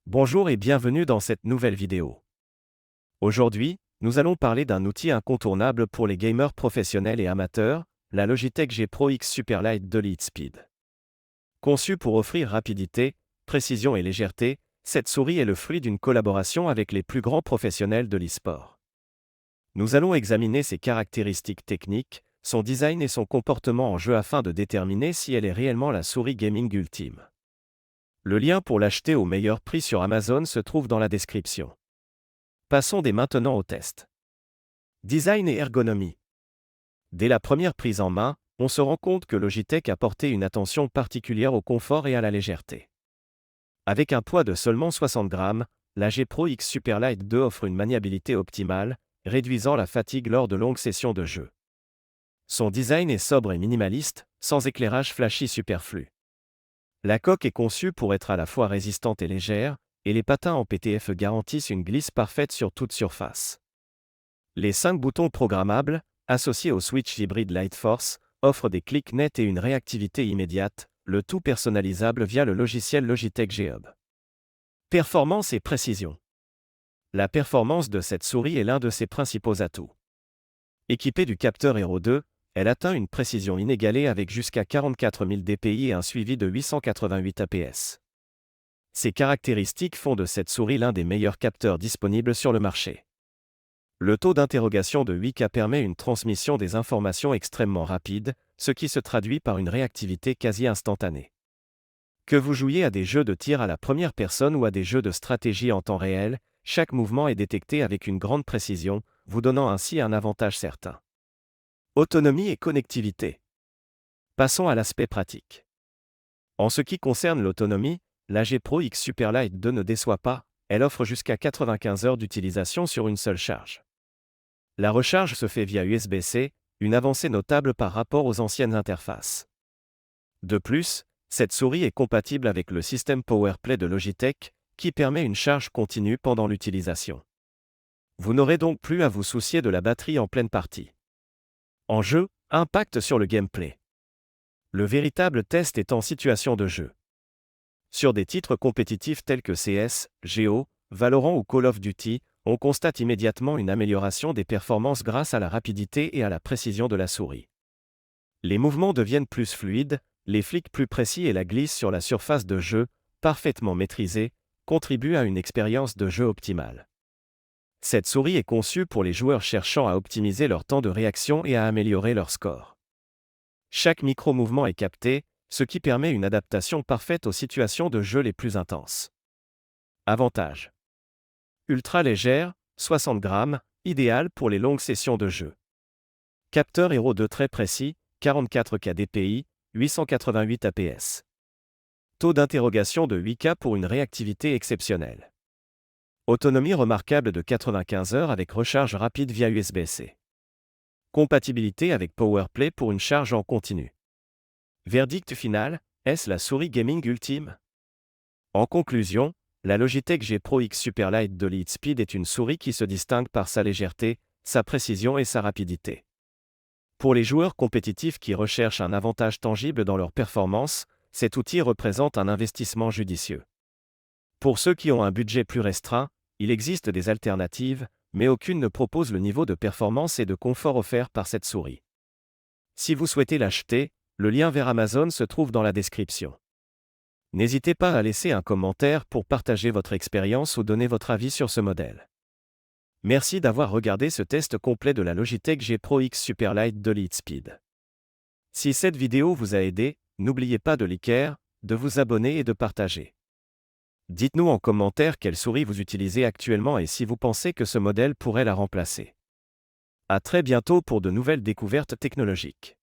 Bonjour et bienvenue dans cette nouvelle vidéo. Aujourd'hui, nous allons parler d'un outil incontournable pour les gamers professionnels et amateurs, la Logitech G Pro X Superlight de Lightspeed. Conçue pour offrir rapidité, précision et légèreté, cette souris est le fruit d'une collaboration avec les plus grands professionnels de l'e-sport. Nous allons examiner ses caractéristiques techniques, son design et son comportement en jeu afin de déterminer si elle est réellement la souris gaming ultime. Le lien pour l'acheter au meilleur prix sur Amazon se trouve dans la description. Passons dès maintenant au test. Design et ergonomie. Dès la première prise en main, on se rend compte que Logitech a porté une attention particulière au confort et à la légèreté. Avec un poids de seulement 60 grammes, la G Pro X Superlight 2 offre une maniabilité optimale, réduisant la fatigue lors de longues sessions de jeu. Son design est sobre et minimaliste, sans éclairage flashy superflu. La coque est conçue pour être à la fois résistante et légère, et les patins en PTFE garantissent une glisse parfaite sur toute surface. Les 5 boutons programmables, associés au switch hybride Lightforce, offrent des clics nets et une réactivité immédiate, le tout personnalisable via le logiciel Logitech G Hub. Performance et précision. La performance de cette souris est l'un de ses principaux atouts. Équipée du capteur Hero 2, elle atteint une précision inégalée avec jusqu'à 44 000 dpi et un suivi de 888 APS. Ces caractéristiques font de cette souris l'un des meilleurs capteurs disponibles sur le marché. Le taux d'interrogation de 8K permet une transmission des informations extrêmement rapide, ce qui se traduit par une réactivité quasi instantanée. Que vous jouiez à des jeux de tir à la première personne ou à des jeux de stratégie en temps réel, chaque mouvement est détecté avec une grande précision, vous donnant ainsi un avantage certain. Autonomie et connectivité. Passons à l'aspect pratique. En ce qui concerne l'autonomie, la G Pro X Superlight 2 ne déçoit pas, elle offre jusqu'à 95 heures d'utilisation sur une seule charge. La recharge se fait via USB-C, une avancée notable par rapport aux anciennes interfaces. De plus, cette souris est compatible avec le système PowerPlay de Logitech, qui permet une charge continue pendant l'utilisation. Vous n'aurez donc plus à vous soucier de la batterie en pleine partie. En jeu, impact sur le gameplay. Le véritable test est en situation de jeu. Sur des titres compétitifs tels que CS, GO, Valorant ou Call of Duty, on constate immédiatement une amélioration des performances grâce à la rapidité et à la précision de la souris. Les mouvements deviennent plus fluides, les flicks plus précis et la glisse sur la surface de jeu, parfaitement maîtrisée, contribuent à une expérience de jeu optimale. Cette souris est conçue pour les joueurs cherchant à optimiser leur temps de réaction et à améliorer leur score. Chaque micro-mouvement est capté, ce qui permet une adaptation parfaite aux situations de jeu les plus intenses. Avantages. Ultra légère, 60 grammes, idéal pour les longues sessions de jeu. Capteur Hero 2 très précis, 44K dpi, 888 APS. Taux d'interrogation de 8K pour une réactivité exceptionnelle. Autonomie remarquable de 95 heures avec recharge rapide via USB-C. Compatibilité avec PowerPlay pour une charge en continu. Verdict final, est-ce la souris gaming ultime? En conclusion, la Logitech G Pro X Superlight de Lightspeed est une souris qui se distingue par sa légèreté, sa précision et sa rapidité. Pour les joueurs compétitifs qui recherchent un avantage tangible dans leur performance, cet outil représente un investissement judicieux. Pour ceux qui ont un budget plus restreint, il existe des alternatives, mais aucune ne propose le niveau de performance et de confort offert par cette souris. Si vous souhaitez l'acheter, le lien vers Amazon se trouve dans la description. N'hésitez pas à laisser un commentaire pour partager votre expérience ou donner votre avis sur ce modèle. Merci d'avoir regardé ce test complet de la Logitech G Pro X Superlight de Lightspeed. Si cette vidéo vous a aidé, n'oubliez pas de liker, de vous abonner et de partager. Dites-nous en commentaire quelle souris vous utilisez actuellement et si vous pensez que ce modèle pourrait la remplacer. À très bientôt pour de nouvelles découvertes technologiques.